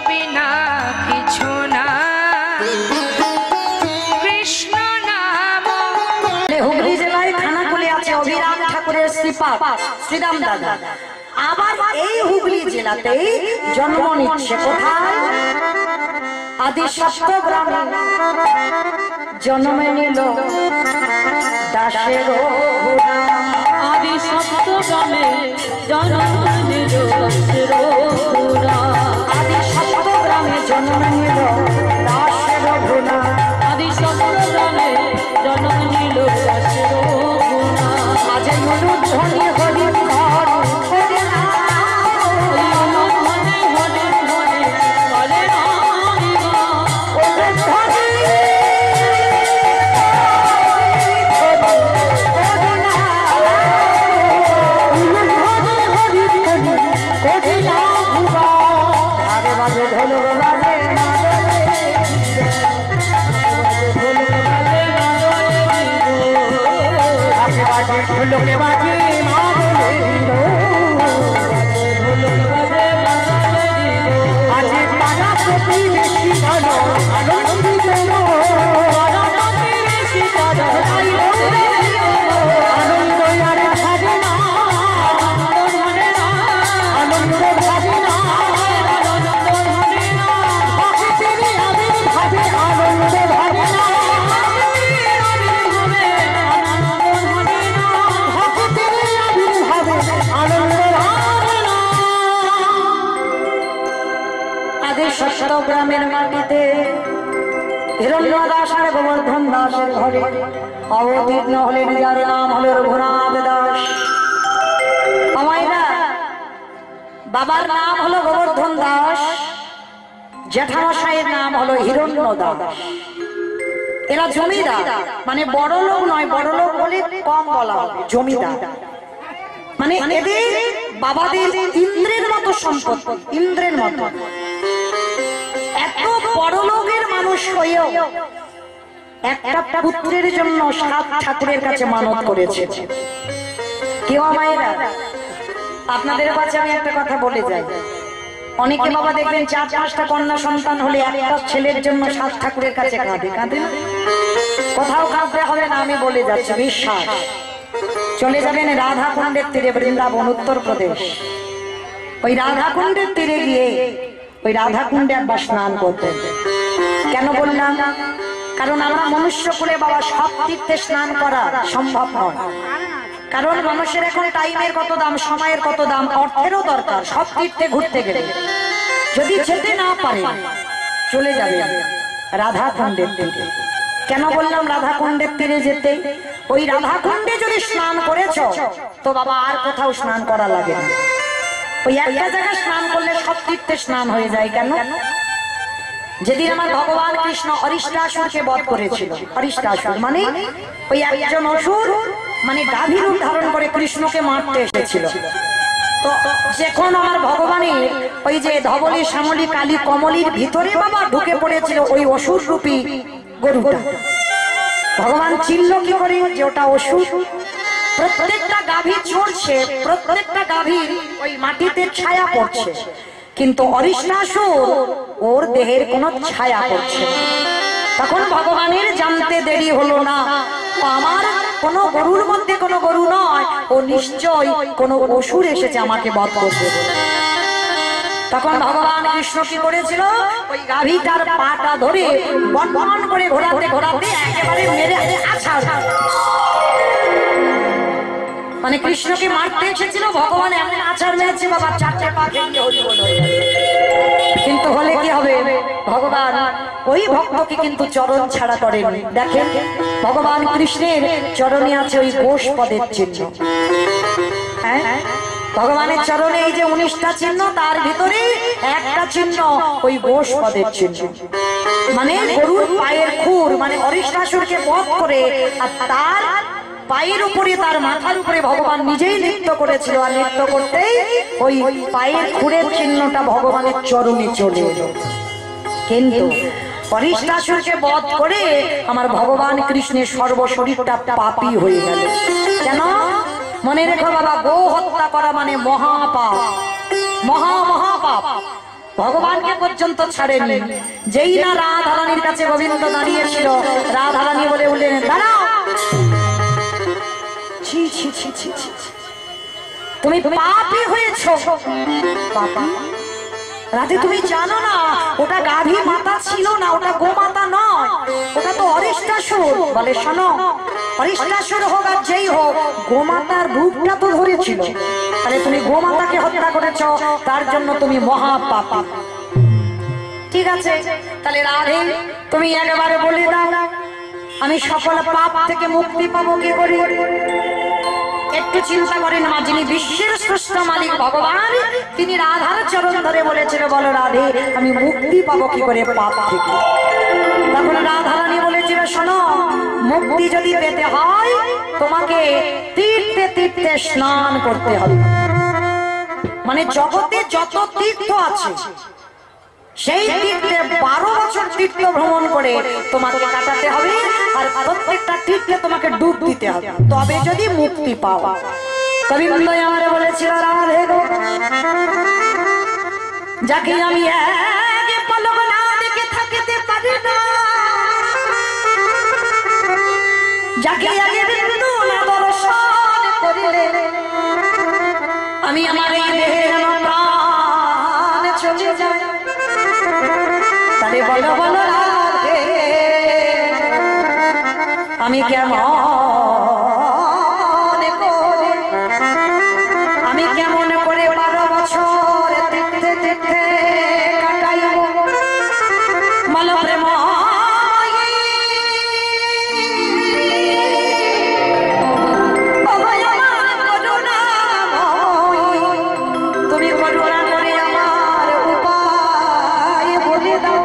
বিনা কিছু না কৃষ্ণ নাম। হুগলি জেলায় খানাকুলে আছে অভিরাম ঠাকুরের শ্রীপাদ শ্রীরাম দাদা। আবার এই হুগলি জেলাতেই জন্ম নিচ্ছে কোথায়? আদি সপ্তগ্রামে জন্মে নিল দাসের আদি সপ্তগ্রামে জন্ম নিল দাসের আদি সপ্তগ্রামে জন্ম নিল দাসের ভোলা আদি সপ্তগ্রামে জন্ম নিল দাসের ভোলা আজ ধ্বনি হরি লোকে বাজে আজে পাড়া প্রতিবেশী ভালো আনন্দিত আনন্দ আরে ভাবে না আনন্দ ভাবে না ভাবে আনন্দ ভাবে না গ্রামের মাটিতে হিরণ্য দাস আর গোবর্ধন দাসের ঘরে অবতীর্ণ হলেন, যার নাম হল রঘুনাথ দাস। বাবার নাম হলো গোবর্ধন দাস, জ্যাঠামশাইয়ের নাম হলো হিরণ্য দাস। এরা জমিদার, মানে বড় লোক নয়, বড় লোক বলে কম বলা হবে, জমিদার। মানে এদের বাবাদের ইন্দ্রের মতো সম্পদ, ইন্দ্রের মতো। এত বড় লোকের মানুষ হয়েও একটা পুত্রের জন্য 7 ঠাকুরের কাছে মানত করেছে। কেউ মায়েরা, আপনাদের কাছে আমি একটা কথা বলে যাই, অনেকে বাবা দেখবেন 4-5টা কন্যা সন্তান হলে একটা ছেলের জন্য 7 ঠাকুরের কাছে কাঁদে, কাঁদে না? কোথাও কাঁদতে হবে না, আমি বলে যাচ্ছি, বিশ্বাস। চলে যাবেন রাধাকুণ্ডের তীরে, বৃন্দাবন, উত্তরপ্রদেশ। ওই রাধাকুণ্ডের তীরে গিয়ে ওই রাধাকুণ্ডে একবার স্নান করতেন। কেন বললাম? কারণ আমরা মনুষ্য কুলে বাবা সব তীর্থে স্নান করা সম্ভব নয়। কারণ মানুষের এখন টাইমের কত দাম, সময়ের কত দাম, অর্থেরও দরকার। সব তীর্থে ঘুরতে গেলে যদি যেতে না পারে চলে যাবে রাধাকুণ্ডের তীরে। কেন বললাম রাধাকুণ্ডের তীরে যেতে? ওই রাধাকুণ্ডে যদি স্নান করেছ তো বাবা আর কোথাও স্নান করা লাগে না। ওই একটা জায়গায় স্নান করলে সব তীর্থে স্নান হয়ে যায়। কেন? যেদিন আমার ভগবান কৃষ্ণ অরিষ্টাসুরকে বধ করেছিল, অরিষ্টাসুর মানে ওই একজন অসুর, মানে গাভী রূপ ধারণ করে কৃষ্ণকে মারতে এসেছিল। তো যখন আমার ভগবানের ওই যে ধবলী শ্যামলী কালী কমলির ভিতরে বাবা ঢুকে পড়েছিল ওই অসুর রূপী গরুটা, ভগবান চিনল কি করে যে ওটা অসুর? প্রত্যেকটা গাভী চড়ছে, প্রত্যেকটা গাভীর ওই মাটিতে ছায়া পড়ছে, কিন্তু অরিষ্টাসুর ওর দেহের কোনো ছায়া পড়ছে। তখন ভগবানের জানতে দেরি হলো না, আমার কোন গরুর মধ্যে কোনো গরু নয়, ও নিশ্চয় কোন অসুর এসেছে আমাকে বধ করতে। তখন ভগবান কৃষ্ণ কি করেছিল? ওই গাভীটার পাটা ধরে বনবন করে ঘোরাতে ঘোরাতে একেবারে মেরে আছাড়, মানে কৃষ্ণকে মারতে এসেছিল, ভগবান এমন আছাড় মেরেছে বাবা 4টে পা ভেঙে হরি বল হয়ে গেছে। কিন্তু হলে কি হবে? ভগবান ওই ভক্তকে কিন্তু চরণ ছাড়া করেনি। দেখেন ভগবান কৃষ্ণের চরণে আছে ওই ঘোষ পদের চিহ্ন। হ্যাঁ, ভগবানের চরণে এই যে 19টা চিহ্ন, তার ভিতরে একটা চিহ্ন ওই ঘোষ পদের চিহ্ন, মানে গরুর পায়ের খুর, মানে অরিষ্টাসুরকে বধ করে আর তার পায়ের উপরে, তার মাথার উপরে ভগবান নিজেই নৃত্য করেছিল। আর নৃত্য করতেই ওই পায়ের খুরের চিহ্নটা ভগবানের চরণে চলে এলো। কিন্তু অরিষ্টাসুরকে বধ করে আমার ভগবান কৃষ্ণের সর্বশরীরটা পাপী হয়ে গেল। কেন? মনে রেখো বাবা, গো হত্যা করা মানে মহাপাপ, মহাপাপ। ভগবানকে পর্যন্ত ছাড়েনি। যেই না রাধারানীর কাছে গোবিন্দ দাঁড়িয়েছিল, রাধারানী বলে উঠলেন, দাঁড়াও। ছি ছি ছি ছি ছি, তুমি পাপী হয়েছো। পাপা রাধে, তুমি জানো না ওটা গাভী মাতা ছিল না, ওটা গোমাতা নয়, ওটা তো অরিষ্টাসুর। বলে শোনো, অরিষ্টাসুর হোক আর যেই হোক, গোমাতার রূপটা তো ধরেছিল। তাহলে তুমি গোমাতাকে হত্যা করেছ, তার জন্য তুমি মহাপাপী। ঠিক আছে, তাহলে রাধে তুমি একেবারে বলে দাও, আমি সকল পাপ থেকে মুক্তি পাবো কি করে? একটু চিন্তা করেন, মা যিনি বিশ্বের শ্রেষ্ঠ মালিক ভগবান, তিনি রাধার চরণ ধরে বলেছিল, বলো রাধে আমি মুক্তি পাবো কি করে পাপ থেকে? তখন রাধারানী বলেছিল, শোনো, মুক্তি যদি পেতে হয় তোমাকে তীর্থে তীর্থে স্নান করতে হবে। মানে জগতে যত তীর্থ আছে সেই তীর্থে 12 বছর তীর্থ ভ্রমণ করে তোমাকে কাটাতে হবে, আর প্রত্যেকটা তীর্থে তোমাকে ডুব দিতে হবে, তবে যদি মুক্তি পাও। কবি বন্ধুই আমার বলেছিল, রাধে গো, যাকে আমি এক পলক না দেখে থাকিতে পারি না, যাকে আগে বিন্দু না দর্শন করিলে আমি আমার এই দেহের প্রাণ চলে যায়। তারে বলো বলো রাধে, আমি কেমন করে, আমি কেমন করে 12 বছর তীর্থে তীর্থে কাটাইব, বলো প্রেম তুমি করুণা করে আমার উপায় বলে দাও।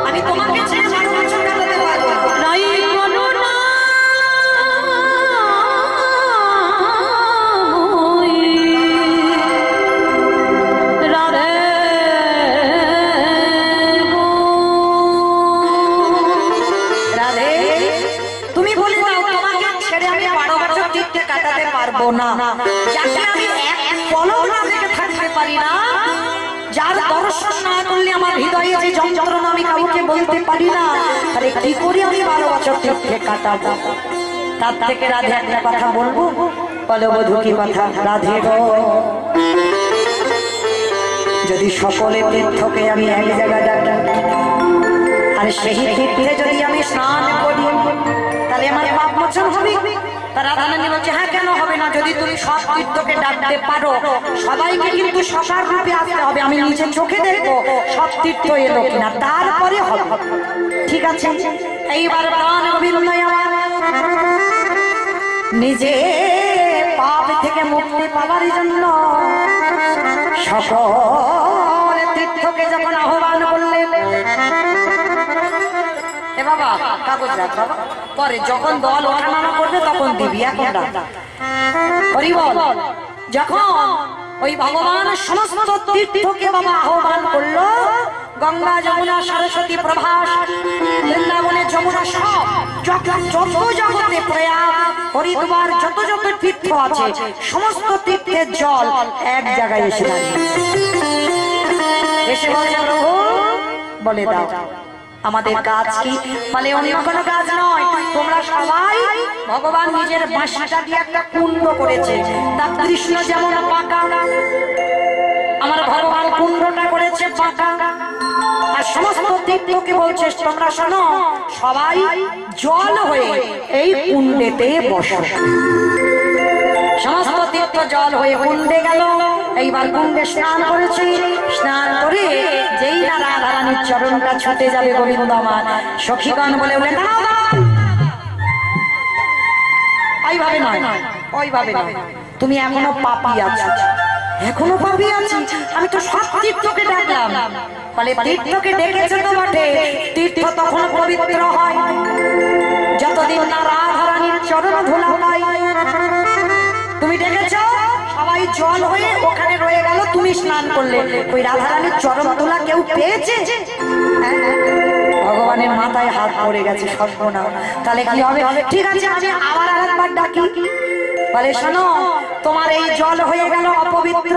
আমি তোমাকে ছেড়ে 12 বছর কাটাতে পারবো না। রাধে তুমি বলে দাও, তোমাকে ছেড়ে আমি 12 বছর তীর্থে কাটাতে পারবো না। যাকে আমি এক পলক না দেখে থাকতে পারি না, যার দর্শন না করলে আমার হৃদয়ে যে যন্ত্রণা আমি কাউকে বলতে পারি না, আরে কি করে আমি 12 বছর তীর্থে কাটাবো? তার থেকে রাধে একটা কথা বলবো, বলো বধূ কি কথা? রাধে গো, যদি সকলে তীর্থকে আমি এক জায়গায় ডাকি, আর সেই তীর্থে যদি আমি স্নান করি, তাহলে আমার পাপ মোচন হবে। তারা রাধারানী বলছে, হ্যাঁ কেন হবে না, যদি তুমি সব তীর্থকে ডাকতে পারো, সবাইকে কিন্তু সবার রূপে আসতে হবে, আমি নিজে চোখে দেখবো সব তীর্থ এলো কিনা, তারপরে হবে। ঠিক আছে, এইবার প্রাণ অভিনয় আমার নিজে পাপ থেকে মুক্তি পাওয়ার জন্য সকল তীর্থকে যখন আহ্বান করলেন, এ বাবা কাগজ রাখ বাবা, পরে যখন দল ওঠানামা করবে তখন দিবি, এখন রাখ। হরি বল। যখন ওই ভগবান সমস্ত তীর্থকে বাবা আহ্বান করলো, গঙ্গা যমুনা সরস্বতী প্রভাস বৃন্দাবনে যমুনা সব যত জগতে প্রয়াগ হরিদ্বার যত যত তীর্থ আছে সমস্ত তীর্থের জল এক জায়গায় এসে এসে বলে, প্রভু বলে দাও আমাদের কাজ কি? বলে অন্য কোনো কাজ নয়, তোমরা সবাই ভগবান নিজের বাঁশিটা দিয়ে একটা কুণ্ড করেছে, তার কৃষ্ণ যেমন পাকা, আমার ভগবান কুণ্ডটা করেছে পাকা, আর সমস্ত তীর্থকে বলছে তোমরা শোনো, সবাই জল হয়ে এই কুণ্ডেতে বসো। সমস্ত তীর্থ জল হয়ে কুণ্ডে গেল। এইবার কুণ্ডে স্নান করেছি, স্নান করে যেই না রাধারানীর চরণটা ছুটে যাবে গোবিন্দ আমার, সখীগণ বলে উঠে ওইভাবে নয়, ওইভাবে নয়, তুমি এখনো পাপী আছো, এখনো পাপী আছি, আমি তো সব তীর্থকে ডাকলাম। বলে তীর্থকে ডেকেছে তো বটে, তীর্থ তখন পবিত্র হয় যতদিন না রাধারানীর চরণ ধুলা পাই। তুমি ডেকেছ, সবাই জল হয়ে ওখানে রয়ে গেল, তুমি স্নান করলে, ওই রাধারানীর চরণ ধুলা কেউ পেয়েছে? ভগবানের মাথায় হাত পড়ে গেছে, সর্বনাশ। তাহলে কি হবে? ঠিক আছে, আমি আবার আরেকবার ডাকি। বলে শোনো, তোমার এই জল হয়ে গেল অপবিত্র,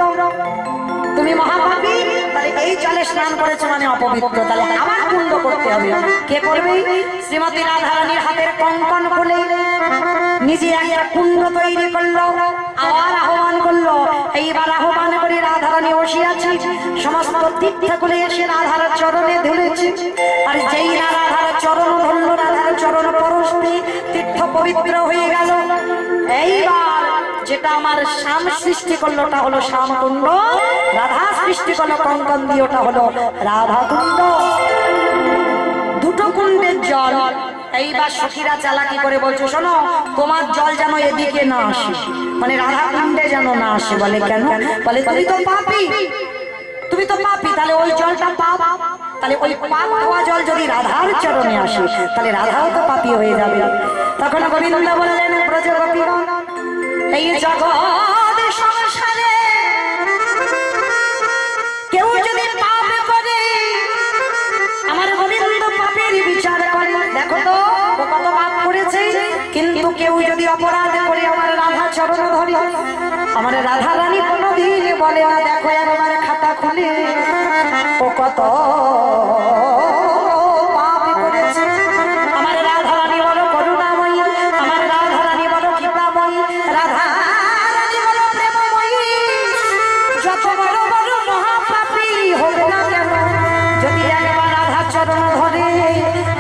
তুমি মহাপাপী, তাহলে এই জলে স্নান করেছো মানে অপবিত্র, তাহলে আবার কুণ্ড করতে হবে। কে করবে? শ্রীমতী রাধারানীর হাতের কঙ্কন খুলে নিজে একটা কুণ্ড তৈরি করলো, আবার আহ্বান করলো। এইবার আহ্বান করে রাধারানী বসে আছে, সমস্ত তীর্থগুলো এসে রাধার চরণে ধরেছে। আর যেই না রাধার চরণ ধরলো, রাধার চরণ পরশে তীর্থ পবিত্র হয়ে গেল। এইবার যেটা আমার শ্যাম সৃষ্টি করলো ওটা হলো শ্যাম কুণ্ড, রাধা সৃষ্টি করলো কঙ্কন দিয়ে ওটা হলো রাধা কুণ্ড। দুটো কুণ্ডের জল। এইবার সখীরা চালাকি করে বলছে, শোনো, তোমার জল যেন এদিকে না আসে, মানে রাধা কুণ্ডে যেন না আসে। বলে কেন? বলে তুমি তো পাপী, তুমি তো পাপী, তাহলে ওই জলটা পাপ, তাহলে ওই পাপ হওয়া জল যদি রাধার চরণে আসে তাহলে রাধাও তো পাপী হয়ে যাবে। তখন গোবিন্দ বললেন, ব্রজ গোপীগণ, এই জগৎ সংসারে কেউ যদি পাপ করে, আমার গোবিন্দ পাপের বিচার করে। দেখো তো ও কত পাপ করেছে, কিন্তু কেউ যদি অপরাধ করে আমার রাধা চরণ ধরে, আমার রাধা রানী কোনোদিন বলে না দেখো একবার খাতা খুলে ও কত পাপ করেছে। আমার রাধা রানী বড় করুণাময়ী, আমার রাধা রানী বড় কৃপাময়ী, রাধা রানী বড় প্রেমময়ী। যত বড় বড় মহাপাপী হোক না কেন, যদি একবার রাধা চরণ ধরে,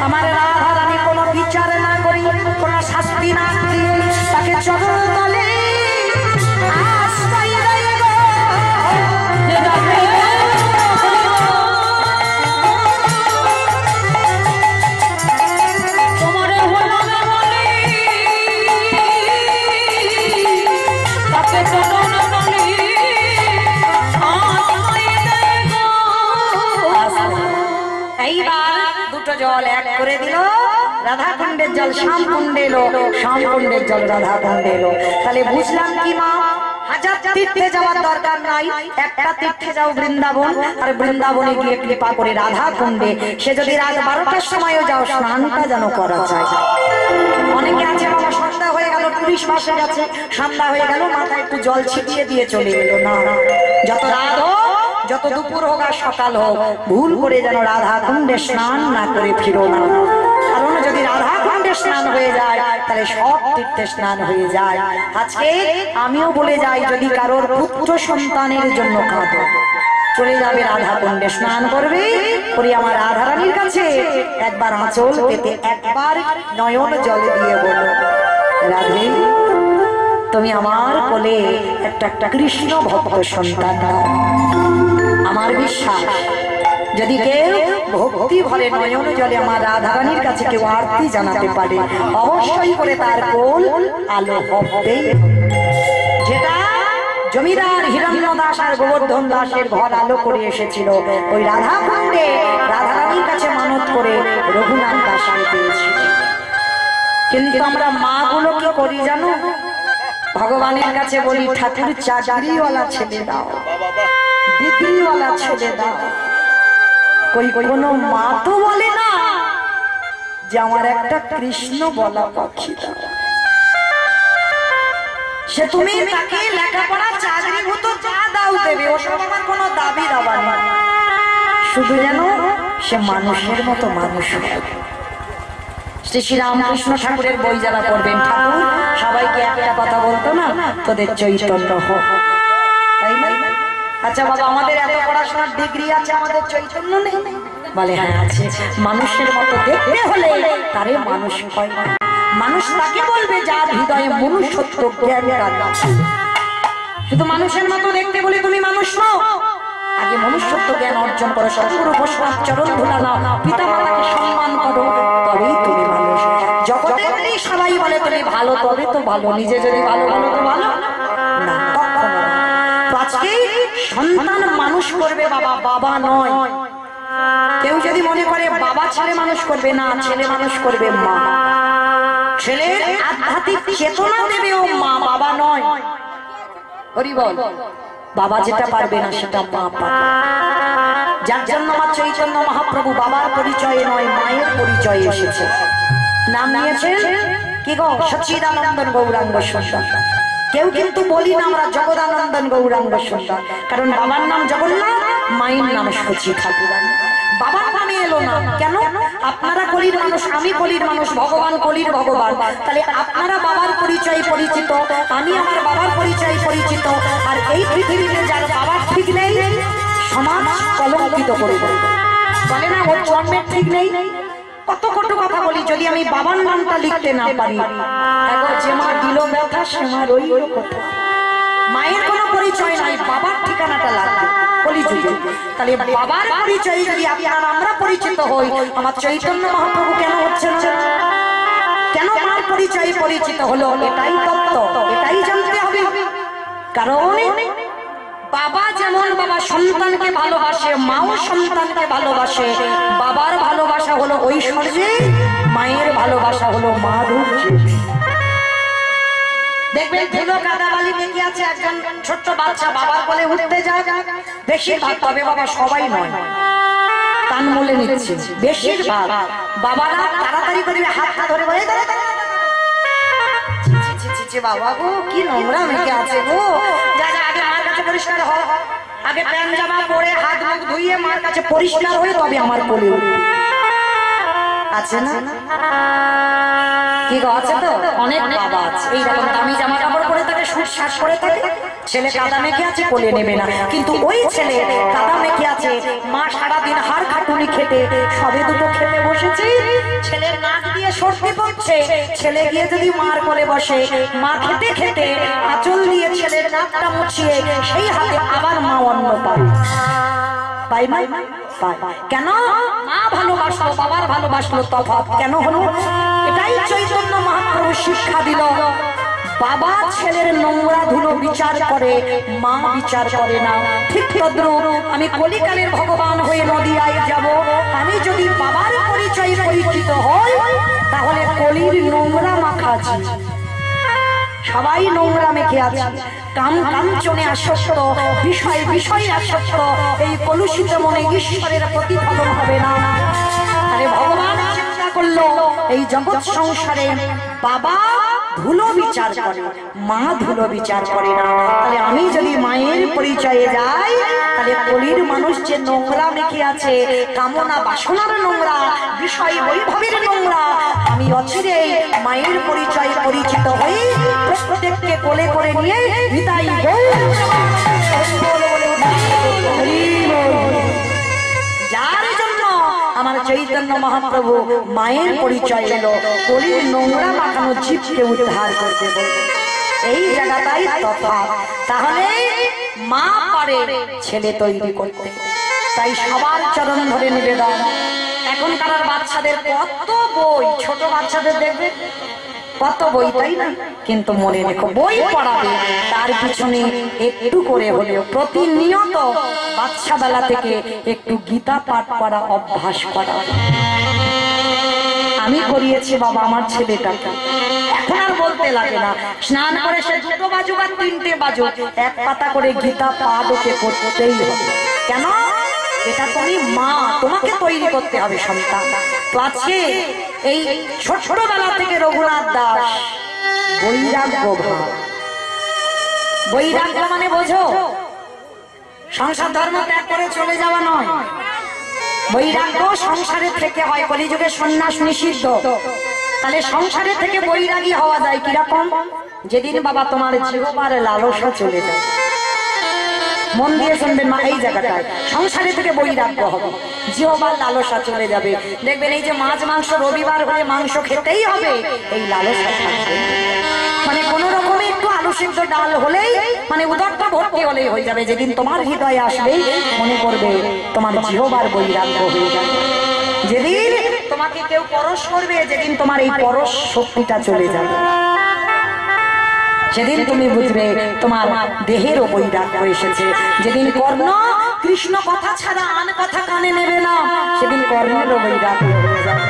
আমার রাধা রানী কোনো বিচার না করি, কোনো শাস্তি না দিয়ে তাকে চরণ তলে আশ্রয় দেব। তোমারে হলো না বলে তাকে চরণ তলে আশ্রয় দেব। এইবার দুটো জল এক করে দিল, রাধা কুণ্ডের জল শ্যাম কুণ্ডে এলো, শ্যাম কুণ্ডের জল রাধা কুণ্ডে এলো। তাহলে বুঝলাম কি মা, হাজার তীর্থে যাওয়ার দরকার নাই, একটা তীর্থে যাও বৃন্দাবন, আর বৃন্দাবনে গিয়ে কৃপা করে রাধা কুণ্ডে, সে যদি রাত 12টার সময়ও যাও স্নানটা যেন করা যায়। অনেকে আছে বাবা সন্ধ্যা হয়ে গেল, পুলিশ বাসে গেছে, সন্ধ্যা হয়ে গেল, মাথায় একটু জল ছিটিয়ে দিয়ে চলে গেল। না, যত রাত হোক, যত দুপুর হোক আর সকাল হোক, ভুল করে যেন রাধা কুণ্ডে স্নান না করে ফিরো না। কারণ যদি রাধা কুণ্ডে স্নান হয়ে যায় তাহলে সব তীর্থে স্নান হয়ে যায়। আজকে আমিও বলে যাই, যদি কারোর পুত্র সন্তানের জন্য কাঁদো, চলে যাবে রাধা কুণ্ডে স্নান করবে, করে আমার রাধা রানীর কাছে একবার আঁচল পেতে একবার নয়ন জলে দিয়ে বলো, রাধে তুমি আমার কোলে একটা কৃষ্ণ ভক্ত সন্তান দাও। আমার বিশ্বাস যদি কেউ ভক্তি ভরে নয়ন জলে আমার রাধা রানীর কাছে কেউ আরতি জানাতে পারে, অবশ্যই করে তার কোল আলো হবে। যেটা জমিদার হিরণ্য দাস আর গোবর্ধন দাসের ঘর আলো করে এসেছিল, ওই রাধা কুণ্ডে রাধা রানীর কাছে মানত করে রঘুনাথ দাসকে পেয়েছিল। কিন্তু আমরা মা গুলো কি করি জানো, ভগবানের কাছে বলি ঠাকুর চাকরিওয়ালা ছেলে দাও, বিক্রিওয়ালা ছেলে দাও। কই কোনো মা তো বলে না যে আমার একটা কৃষ্ণ বলা পাখি দাও। সে তুমি তাকে লেখাপড়া চাকরি মতো যা দাও দেবে, ওসব আমার কোনো দাবি দাবা নেই, শুধু যেন সে মানুষের মতো মানুষ হয়। শ্রী শ্রী রামকৃষ্ণ ঠাকুরের বই যারা পড়বেন, ঠাকুর সবাইকে একটা কথা বলতো না, তোদের চৈতন্য হোক, তাই না? আচ্ছা বাবা, আমাদের এত পড়াশোনার ডিগ্রি আছে, আমাদের চৈতন্য নেই? বলে হ্যাঁ আছে। মানুষের মতো দেখতে হলে তারে মানুষ হয় না। মানুষ তাকে বলবে যার হৃদয়ে মনুষ্যত্ব জ্ঞান আছে। শুধু মানুষের মতো দেখতে বলে তুমি মানুষ নও, আগে মনুষ্যত্ব জ্ঞান অর্জন করো, সৎগুরু বৈষ্ণব চরণ ধুলা নাও, পিতা মাতাকে সম্মান করো, তবেই তুমি মানুষ। জগতের সবাই বলে তুমি ভালো, তবে তো ভালো, নিজে যদি ভালো ভালো তো ভালো না, কখনো না। আজকে সন্তান মানুষ করবে বাবা, বাবা নয়। কেউ যদি মনে করে বাবা ছেলে মানুষ করবে, না, ছেলে মানুষ করবে মা। ছেলের আধ্যাত্মিক চেতনা দেবে ও মা, বাবা নয়। হরি বল। বাবা যেটা পারবে না সেটা মা পারবে। যার জন্য আমার চৈতন্য মহাপ্রভু বাবার পরিচয়ে নয় মায়ের পরিচয়ে এসেছে। নাম নিয়েছেন কি গো? সচ্চিদানন্দন গৌরাঙ্গ সুন্দর। কেউ কিন্তু বলি না আমরা জগদানন্দন গৌরাঙ্গ সুন্দর, কারণ বাবার নাম জগন্নাথ, মায়ের নাম সচি ঠাকুরান। বাবার নামে এলো না কেন? আপনারা কলির মানুষ, আমি কলির মানুষ, ভগবান কলির ভগবান। তাহলে আপনারা বাবার পরিচয় পরিচিত, আমি আমার বাবার পরিচয় পরিচিত। আর এই পৃথিবীতে যার বাবার ঠিক নেই সমাজ কলঙ্কিত করে বলে না ওর জন্মের ঠিক নেই। কত কত কথা বলি, যদি আমি বাবার নামটা লিখতে না পারি, দেখো যে মা দিল ব্যথা সে মা রইল কথা। মায়ের কোনো পরিচয় নাই, বাবার ঠিকানাটা লাগবে কলিযুগে। তাহলে বাবার পরিচয় যদি আমরা পরিচিত হই, আমার চৈতন্য মহাপ্রভু কেন হচ্ছে না? কেন মার পরিচয় পরিচিত হলো? এটাই তত্ত্ব, এটাই জানতে হবে। কারণ বাবা যেমন বাবা সন্তানকে ভালোবাসে, মাও সন্তানকে ভালোবাসে। বাবার ভালোবাসা হলো ঐশ্বর্যে, মায়ের ভালোবাসা হলো মাধুর্যে। দেখবেন ধুলো কাদা বালি মেখে আছে একজন ছোট্ট বাচ্চা, বাবার কোলে উঠতে যায় বেশিরভাগ, তবে বাবা সবাই নয়, কান মুলে নিচ্ছে বেশিরভাগ বাবারা তাড়াতাড়ি করে হাতটা ধরে বলে বাবা গো কি নোংরা মেখে আছে গো, যা যা আগে মার কাছে পরিষ্কার হ, আগে প্যান্ট জামা পরে হাত মুখ ধুইয়ে মার কাছে পরিষ্কার হয়ে তবে আমার কোলে আছে না? কি গো আছে তো? অনেক বাবা আছে এইরকম দামি জামা কাপড় পরে থাকে, সুট শার্ট পরে থাকে, ছেলে কাদা মেখে আছে কোলে নেবে না। কিন্তু ওই ছেলে কাদা মেখে আছে, মা সারাদিন হাড় খাটুনি খেতে সবে দুটো খেতে বসেছে, ছেলের নাক দিয়ে সর্দি পড়ছে, ছেলে গিয়ে যদি মার কোলে বসে, মা খেতে খেতে আঁচল দিয়ে ছেলের নাকটা মুছিয়ে সেই হাতে আবার মা অন্ন পায়। পাই না? কেন? মা ভালোবাসলো, বাবার ভালোবাসলো, তফাৎ কেন হলো? এটাই চৈতন্য মহাপ্রভু শিক্ষা দিল। বাবা ছেলের নোংরা ধুলো বিচার করে, মা বিচার করে না। ঠিক তদ্রূপ আমি কলিকালের ভগবান হয়ে নদিয়ায় যাব, আমি যদি বাবার পরিচয় পরিচিত হই, তাহলে কলির নোংরা মাখা আছে, সবাই নোংরা মেখে আছে, কাম কাঞ্চনে আসক্ত, বিষয় বিষয় আসক্ত। এই কলুষিত মনে ঈশ্বরের প্রতিফলন হবে না। আরে ভগবান চিন্তা করলো এই জগৎ সংসারে বাবা ধুলো বিচার করে, মা ধুলো বিচার করে না। তাহলে আমি যদি মায়ের পরিচয়ে যাই, তাহলে কলির মানুষ যে নোংরা মেখে আছে, কামনা বাসনার নোংরা, বিষয় বৈভবের নোংরা, আমি অচিরে মায়ের পরিচয় পরিচিত হই, প্রত্যেককে কোলে করে নিয়ে বিদায় যার জন্য আমার চৈতন্য মহাপ্রভু মায়ের পরিচয় এলো, কলির নোংরা মাখানো জীবকে উদ্ধার করতে বলবে। এই জায়গাটাই তফাৎ। তাহলে মা পারে ছেলে তৈরি করতে, তাই সবার চরণ ধরে নিবেদন। এখনকার বাচ্চাদের কত বই, ছোট বাচ্চাদের দেখবে কত বই, তাই না? কিন্তু মনে রেখো, বই পড়াবে, তার পিছনে একটু করে হলেও প্রতিনিয়ত বাচ্চা বেলা থেকে একটু গীতা পাঠ করা অভ্যাস করা। আমি করিয়েছি বাবা আমার ছেলেটাকে, এখন আর বলতে লাগে না, স্নান করে সে 2টো বাজুক আর 3টে বাজুক, এক পাতা করে গীতা পাঠ ওকে করতেই হবে। কেন? এটা তুমি মা, তোমাকে তৈরি করতে হবে সন্তান। তো আছে এই ছোটবেলা থেকে রঘুনাথ দাস বৈরাগ্য ভাব। বৈরাগ্য মানে বোঝো, সংসার ধর্ম ত্যাগ করে চলে যাওয়া নয়। বৈরাগ্য সংসারে থেকে হয়, কলিযুগে সন্ন্যাস নিষিদ্ধ। তাহলে সংসারে থেকে বৈরাগী হওয়া যায় কিরকম? যেদিন বাবা তোমার জিহ্বার লালসা চলে যায়, মন দিয়ে শুনবেন মা, এই জায়গাটায় সংসারে থেকে বৈরাগ্য হবে, জিহ্বার লালসা চলে যাবে। দেখবেন এই যে মাছ মাংস রবিবার হলে মাংস খেতেই হবে, এই লালসা থাকবে। মানে কোন রকমে একটু আলু সিদ্ধ ডাল হলেই, মানে উদরটা ভর্তি হলেই হয়ে যাবে। যেদিন তোমার হৃদয়ে আসবে মনে করবে তোমার জিহ্বার বৈরাগ্য হয়ে যাবে। যেদিন তোমাকে কেউ পরশ করবে, যেদিন তোমার এই পরশ শক্তিটা চলে যাবে, সেদিন তুমি বুঝবে তোমার দেহের বৈরাগ্য এসেছে। যেদিন কর্ণ কৃষ্ণ কথা ছাড়া আন কথা কানে নেবে না, সেদিন কর্ণের বৈরাগ্য হয়ে যাবে।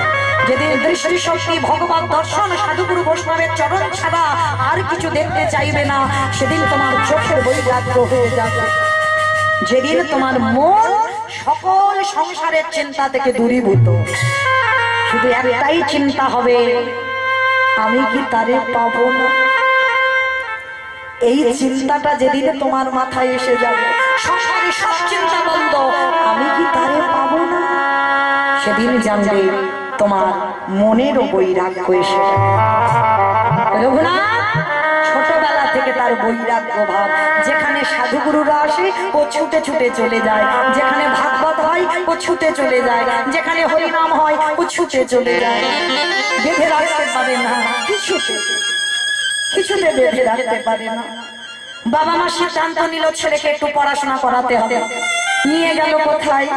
যেদিন দৃষ্টি শক্তি, ভগবত দর্শন, সাধুগুরু বৈষ্ণবের চরণ ছাড়া আর কিছু দেখতে চাইবে না, সেদিন তোমার চোখের বৈরাগ্য হয়ে যাবে। যেদিন তোমার মন সকল সংসারের চিন্তা থেকে দূরীভূত, শুধু একটাই চিন্তা হবে, আমি কি তারে পাবো না। এই চিন্তাটা যেদিন তোমার মাথায় এসে যাবে, সংসারে সব চিন্তা বন্ধ, আমি কি তারে পাবো না, সেদিন জানবে তোমার মনেরও বৈরাগ্য এসে যাবে। রঘুনাথ ছোটবেলা থেকে তার বৈরাগ্য ভাব, যেখানে সাধুগুরুরা আসে ও ছুটে ছুটে চলে যায়, যেখানে ভাগবত হয় ও ছুটে চলে যায়, যেখানে হরিনাম হয় ও ছুটে চলে যায়। বেঁধে রাখতে পারে না, কিছুতে বেঁধে রাখতে পারে না। বাবা মা সিদ্ধান্ত নিল ছেলেকে একটু পড়াশোনা করাতে হবে, নিয়ে গেল কোথায়?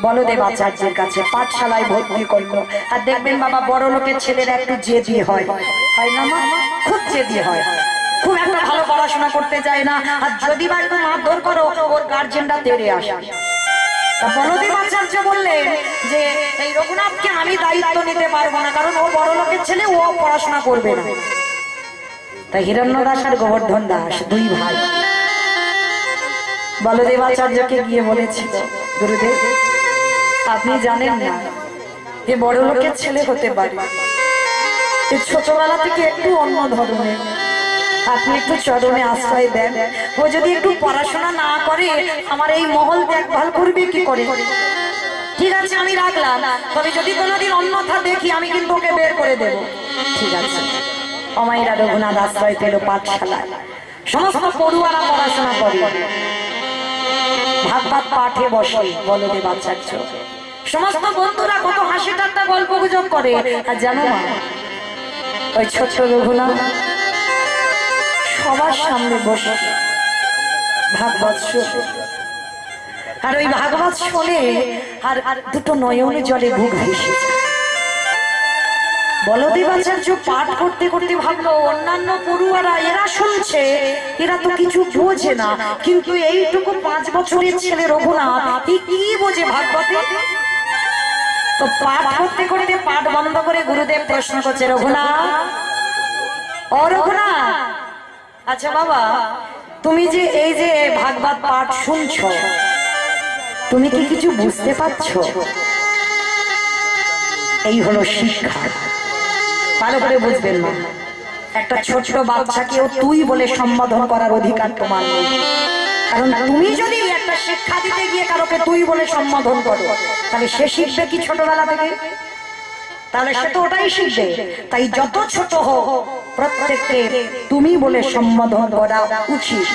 বলদেব আচার্যের কাছে, পাঠশালায় ভর্তি করলো। আর দেখবেন বাবা, বড় লোকের ছেলেরা একটু জেদি হয়, হয় না মা? খুব জেদি হয়, খুব একটা ভালো পড়াশোনা করতে চায় না, আর যদি বা একটু মারধর করো ওর গার্জেনরা তেড়ে আসে। বলদেব আচার্য বললেন যে এই রঘুনাথকে আমি দায়িত্ব নিতে পারবো না, কারণ ও বড় লোকের ছেলে, ও পড়াশোনা করবে না। তাই হিরণ্য দাস আর গোবর্ধন দাস দুই ভাই বলদেব আচার্যকে গিয়ে বলেছিল, গুরুদেব আপনি জানেন না এ বড় লোকের ছেলে হতে পারে, এ ছোটবেলা থেকে একটু অন্য ধরনের, আপনি একটু চরণে আশ্রয় দেন। ও যদি একটু পড়াশোনা না করে আমার এই মহল দেখভাল করবে কি করে? ঠিক আছে আমি রাখলাম, তবে যদি কোনোদিন অন্যথা দেখি আমি কিন্তু ওকে বের করে দেব। ঠিক আছে। অমাইরা রঘুনাথ আশ্রয় পেল পাঠশালায়, সমস্ত পড়ুয়ারা পড়াশোনা করে, ভাগবত পাঠে বসে বলদেব আচার্য। সমস্ত বন্ধুরা কত হাসি ঠাট্টা গল্প গুজব করে, আর জানো মা, ওই ছোট্ট রঘুনাথ সবার সামনে বসে ভাগবত শোনে, আর ওই ভাগবত শোনে আর দুটো নয়নে জলে বুক ভেসেছে। বলদেব আচার্য পাঠ করতে করতে ভাবলো অন্যান্য পড়ুয়ারা এরা শুনছে, এরা তো কিছু বোঝে না, কিন্তু এইটুকু 5 বছরের ছেলে রঘুনাথ কি বোঝে ভাগবতে? তো পাঠ করতে করতে পাঠ বন্ধ করে গুরুদেব প্রশ্ন করছে, রঘুনাথ, ও রঘুনাথ, আচ্ছা বাবা, তুমি যে এই যে ভাগবত পাঠ শুনছো, তুমি কি কিছু বুঝতে পারছো? এই হলো শিক্ষা, ভালো করে বুঝবেন না। একটা ছোট বাচ্চাকেও তুই বলে সম্বোধন করার অধিকার তোমার নেই, কারণ তুমি যদি একটা শিক্ষা দিতে গিয়ে কারোকে তুই বলে সম্বোধন করো, তাহলে সে শিখবে কি ছোটবেলা থেকে? তাহলে সে তো ওটাই শিখবে। তাই যত ছোট হোক প্রত্যেককে তুমি বলে সম্বোধন করা উচিত,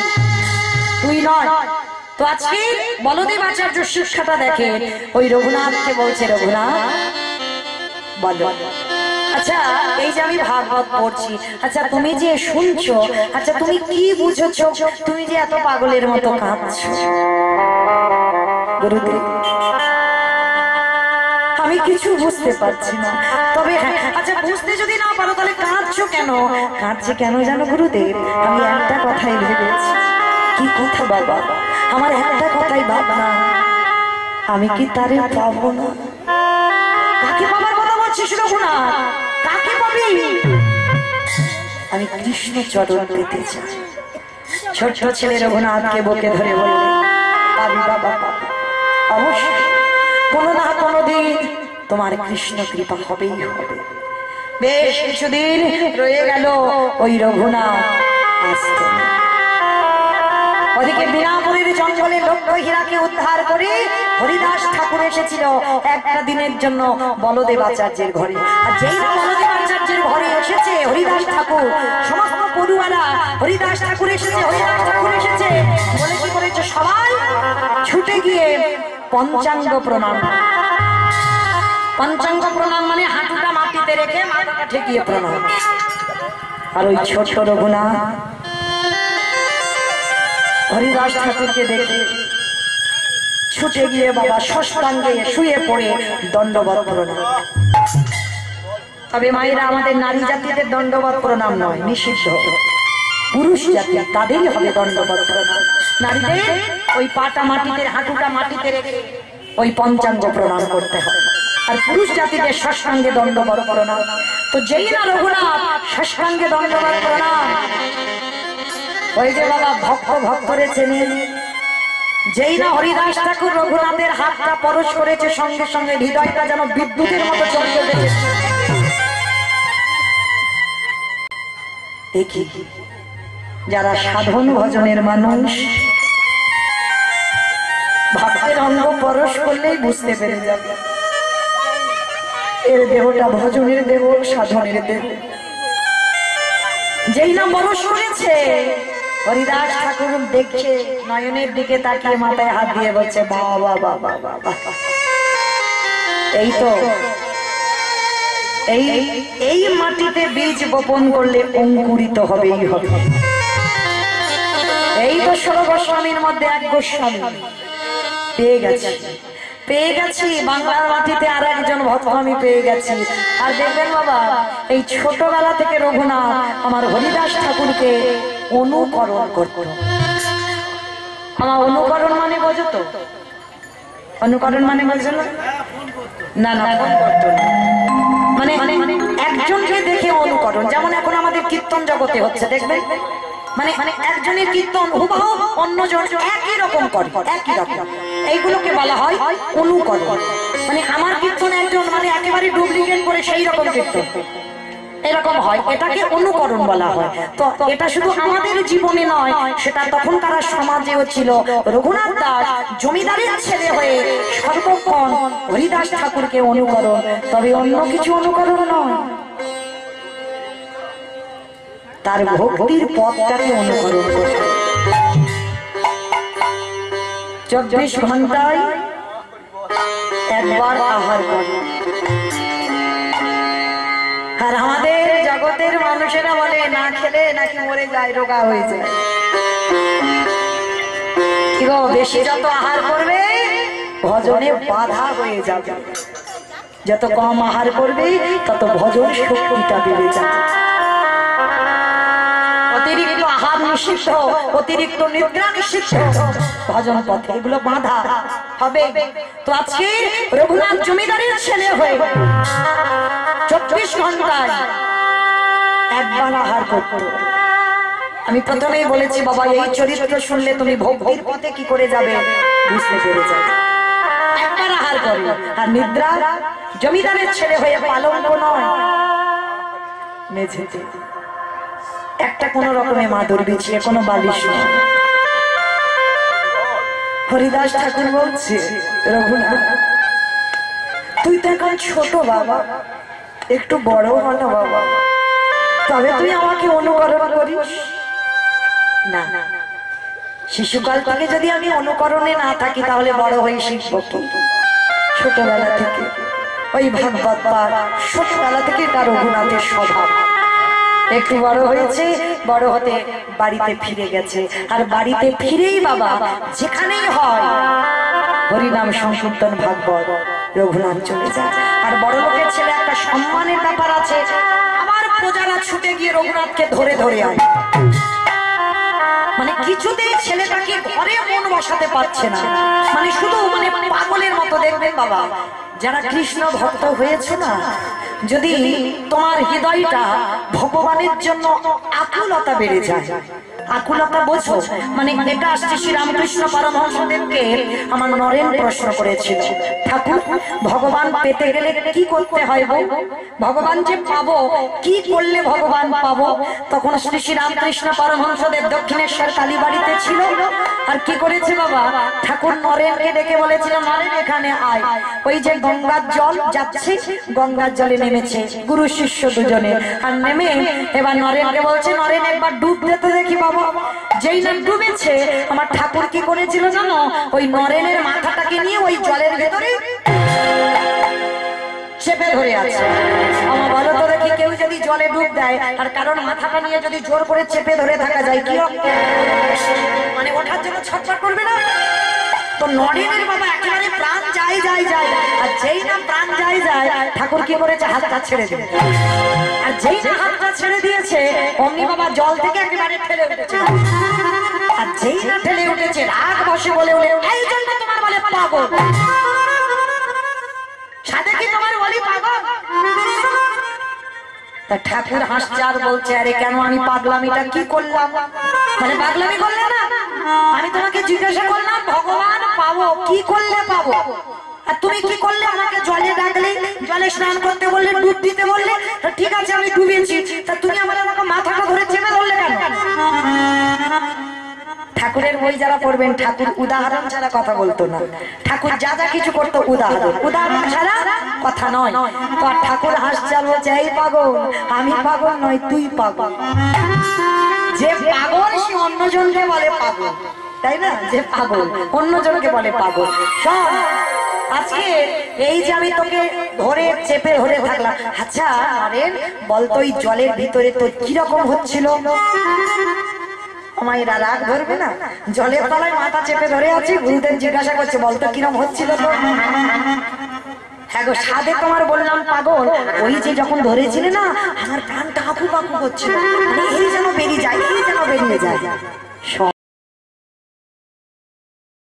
তুই নয়। তো আজকে বলদেব আচার্য শিক্ষাটা দেখে ওই রঘুনাথকে বলছে, রঘুনাথ বলো, আচ্ছা এই যে আমি ভাগবত পড়ছি, আচ্ছা তুমি যে শুনছো, আচ্ছা তুমি কি বুঝেছো? তুমি যে এত পাগলের মতো কাঁদছো? গুরুদেব আমি কিছু বুঝতে পারছি না, তবে আচ্ছা বুঝতে যদি না পারো তাহলে কাঁদছো কেন? কাঁদছে কেন জানো গুরুদেব? আমি একটা কথাই ভেবেছি। কি কথা বাবা? আমার একটা কথাই ভাবনা, আমি কি তারে পাবো না? কাকে পাবার কথা বলছিস রঘুনাথ? কাকে পাবি? আমি কৃষ্ণ চরণ পেতে চাই। ছোট ছেলে রঘুনাথকে বুকে ধরে বললেন, পাবি বাবা, পাবি, অবশ্যই কোনো না কোনো দিন তোমার কৃষ্ণ কৃপা হবেই হবে। বেশ কিছুদিন রয়ে গেল, ওই রঘুনাথ আসতো। ওদিকে বিনাপুরের জঙ্গলে লক্ষ্য হীরাকে উদ্ধার করে হরিদাস ঠাকুর এসেছিল একটা দিনের জন্য বলদেব আচার্যের ঘরে। আর যেই না বলদেব আচার্যের ঘরে এসেছে হরিদাস ঠাকুর, সমস্ত পড়ুয়ারা হরিদাস ঠাকুর এসেছে, হরিদাস ঠাকুর এসেছে বলে কি করেছে, সবাই ছুটে গিয়ে পঞ্চাঙ্গ প্রণাম। পঞ্চাঙ্গ প্রণাম মানে হাঁটুটা মাটিতে রেখে মাথাটা ঠেকিয়ে প্রণাম। আর ওই ছোট রঘুনাথ হরিদাস ঠাকুরকে দেখে ছুটে গিয়ে বাবা ষষ্ঠাঙ্গে শুয়ে পড়ে দণ্ডবত প্রণাম। তবে মায়েরা, আমাদের নারী জাতিদের দণ্ডবত প্রণাম নয়, নিষিদ্ধ। পুরুষ জাতি তাদেরই হবে দণ্ডবত প্রণাম। নারীদের ওই পাটা মাটিতে, হাঁটুটা মাটিতে রেখে ওই পঞ্চাঙ্গ প্রণাম করতে হবে। আর পুরুষ জাতিদের ষষ্ঠাঙ্গে দণ্ডবত প্রণাম। তো যেই না রঘুনাথ ষষ্ঠাঙ্গে দণ্ডবত প্রণাম, ওই যে বাবা ভক্তরে চেনে, যেই না হরিদাস ঠাকুর রঘুনাথের হাতটা পরশ করেছে, সঙ্গে সঙ্গে হৃদয়টা যেন বিদ্যুতের মতো চমকে উঠেছে। দেখি যারা সাধন ভজনের মানুষ ভক্তের অঙ্গ পরশ করলেই বুঝতে পেরে যাবে এর দেহটা ভজনের দেহ, সাধনের দেহ। যেই না পরশ করেছে হরিদাস ঠাকুর দেখে নয়নের দিকে তাকিয়ে মাথায় হাত দিয়ে বলছে বাবা বাবা বাবা। এই তো এই মাটিতে বীজ বপন করলে অঙ্কুরিত হবেই হবে। এই তো 16 গোস্বামীর মধ্যে এক গোস্বামী পেয়ে গেছি বাংলার মাটিতে আর একজন ভক্ত আমি পেয়ে গেছি। আর দেখবেন বাবা এই ছোটবেলা থেকে রঘুনাথ আমার হরিদাস ঠাকুরকে অনুকরণ করত। আমার অনুকরণ মানে বোঝো তো? অনুকরণ মানে বোঝো না? না ফোন করতো না, মানে একজনকে দেখে অনুকরণ। যেমন এখন আমাদের কীর্তন জগতে হচ্ছে দেখবেন, মানে একজনের কীর্তন হুবহু অন্যজন একই রকম করে, একই রকম। এইগুলোকে বলা হয় অনুকরণ। মানে আমার কীর্তন একজন মানে একেবারে ডুপ্লিকেট করে সেই রকম কীর্তন এরকম হয়, এটাকে অনুকরণ বলা হয়। তো এটা শুধু আমাদের জীবনে নয়, সেটা তখনকার সমাজেও ছিল। রঘুনাথ দাস জমিদারের ছেলে হয়ে সর্বক্ষণ হরিদাস ঠাকুরকে অনুকরণ, তবে অন্য কিছু অনুকরণ নয়, তার ভক্তির পথটাকে অনুকরণ করে। 24 ঘন্টায় একবার আহার করে। আর আমাদের জগতের মানুষেরা বলে না খেলে নাকি মরে যায়, রোগা হয়ে যায়। কি গো, বেশি যত আহার করবে ভজনে বাধা হয়ে যাবে, যত কম আহার করবে তত ভজন শক্তিটা বেড়ে যাবে। অতিরিক্ত আহার নিষিদ্ধ, অতিরিক্ত নিদ্রা নিষিদ্ধ, ভজন পথে এগুলো বাধা হবে। তো আজকে রঘুনাথ জমিদারের ছেলে হয়ে 24 ঘন্টায় একবার আহার করত। আমি প্রথমেই বলেছি বাবা এই চরিত্র শুনলে তুমি ভক্তির পথে কি করে যাবে বুঝতে পেরে যাবে। একবার আহার করো। আর নিদ্রা জমিদারের ছেলে হয়ে পালঙ্ক নয়, মেঝেতে একটা কোন রকমে মাদুর বিছিয়ে, কোনো বালিশ নয়। হরিদাস ঠাকুর বলছে রঘুনাথ তুই তো এখন ছোট বাবা, একটু বড় হলো বাবা, তবে তুই আমাকে অনুকরণ করিস না। শিশুকাল থেকে যদি আমি অনুকরণে না থাকি তাহলে বড় হয়ে শিখব কি? ছোটবেলা থেকে ওই ভাগবত পাঠ, ছোটবেলা থেকে তার রঘুনাথের স্বভাব। একটু বড় হয়েছে, বড় হতে বাড়িতে ফিরে গেছে। আর বাড়িতে ফিরেই বাবা যেখানেই হয় হরিনাম সংকীর্তন ভাগবত রঘুনাথ চলে যায়। আর বড় লোকের ছেলে একটা সম্মানের ব্যাপার আছে, আমার প্রজারা ছুটে গিয়ে রঘুনাথকে ধরে ধরে আনে। মানে কিছুতেই ছেলেটাকে ঘরে মন বসাতে পারছে না, মানে শুধু মানে পাগলের মতো। দেখবেন বাবা যারা কৃষ্ণ ভক্ত হয়েছে না, যদি তোমার হৃদয়টা ভগবানের জন্য আকুলতা বেড়ে যায়, আকুলতা বোঝো, মানে এটা আসছে শ্রী রামকৃষ্ণ পরমহংসদেবকে আমার নরেন প্রশ্ন করেছিল, ঠাকুর ভগবান পেতে গেলে কি করতে হয় গো? ভগবান যে পাবো কি করলে ভগবান পাবো? তখন শ্রী শ্রী রামকৃষ্ণ পরমহংসদেব দক্ষিণেশ্বর কালীবাড়িতে ছিল। আর কি করেছে বাবা, ঠাকুর নরেনকে ডেকে বলেছিল নরেন এখানে আয়। ওই যে গঙ্গার জল যাচ্ছে, গঙ্গার জলে নেমেছে গুরু শিষ্য দুজনে। আর নেমে এবার নরেনকে বলছে নরেন একবার ডুব দিতে দেখি বাবা। যেই না ডুবেছে আমার ঠাকুর কি করেছিল জানো, ওই নরেনের মাথাটাকে নিয়ে ওই জলের ভেতরে চেপে ধরে আছে। আমার বলো তো দেখি কেউ যদি জলে ডুব দেয় আর কারণ মাথাটা নিয়ে যদি জোর করে চেপে ধরে থাকা যায় কি মানে ওঠার জন্য ছটফট করবে না? তো নরেনের বাবা একেবারে প্রাণ যায় যায় যায়। আর যেই না প্রাণ যায় যায় ঠাকুর কি করেছে হাতটা ছেড়ে দিল। আর যেই না হাতটা ছেড়ে দিয়েছে অমনি বাবা জল থেকে একেবারে ফেলে উঠেছে। আর যেই না ফেলে উঠেছে রাগ বসে বলে উঠে এই জন্য তোমার বলে পাগল, সাথে কি তোমার বলি পাগল? তা ঠাকুর হাসছে আর বলছে আরে কেন আমি পাগলামিটা কি করলাম? মানে পাগলামি করলে না, আমি তোমাকে জিজ্ঞাসা করলাম ভগবান পাবো কি করলে পাবো? আর তুমি কি করলে? আমাকে জলে ডাকলে, জলে স্নান করতে বললে, ডুব দিতে বললে। তা ঠিক আছে আমি ডুবেছি, তা তুমি আমাকে মাথাটা ধরে চেপে ধরলে কেন? ঠাকুরের বই যারা পড়বেন, ঠাকুর উদাহরণ ছাড়া কথা বলতো না। ঠাকুর যা যা কিছু করতো উদাহরণ ছাড়া কথা নয়। তো আর ঠাকুর হাসছে আর বলছে, এই পাগল, আমি পাগল নয়, তুই পাগল। যে পাগল সে অন্যজনকে বলে পাগল, তাই না? যে পাগল অন্যজনকে বলে পাগল। শোন, আজকে এই যে আমি তোকে ধরে চেপে ধরে থাকলাম, আচ্ছা নরেন বলতো এই জলের ভিতরে তো কিরকম হচ্ছিল? মায়েরা রাগ ধরবে না? জলের তলায় মাথা চেপে ধরে আছি, গুরুদেব জিজ্ঞাসা করছে বলতো কিরকম হচ্ছিল তো? হ্যাঁ গো, সাধে তোমার বললাম পাগল, ওই যে যখন ধরেছিলে না আমার প্রাণটা হাঁপু পাপু করছিল, মানে এই যেন বেরিয়ে যায়, এই যেন বেরিয়ে যায়।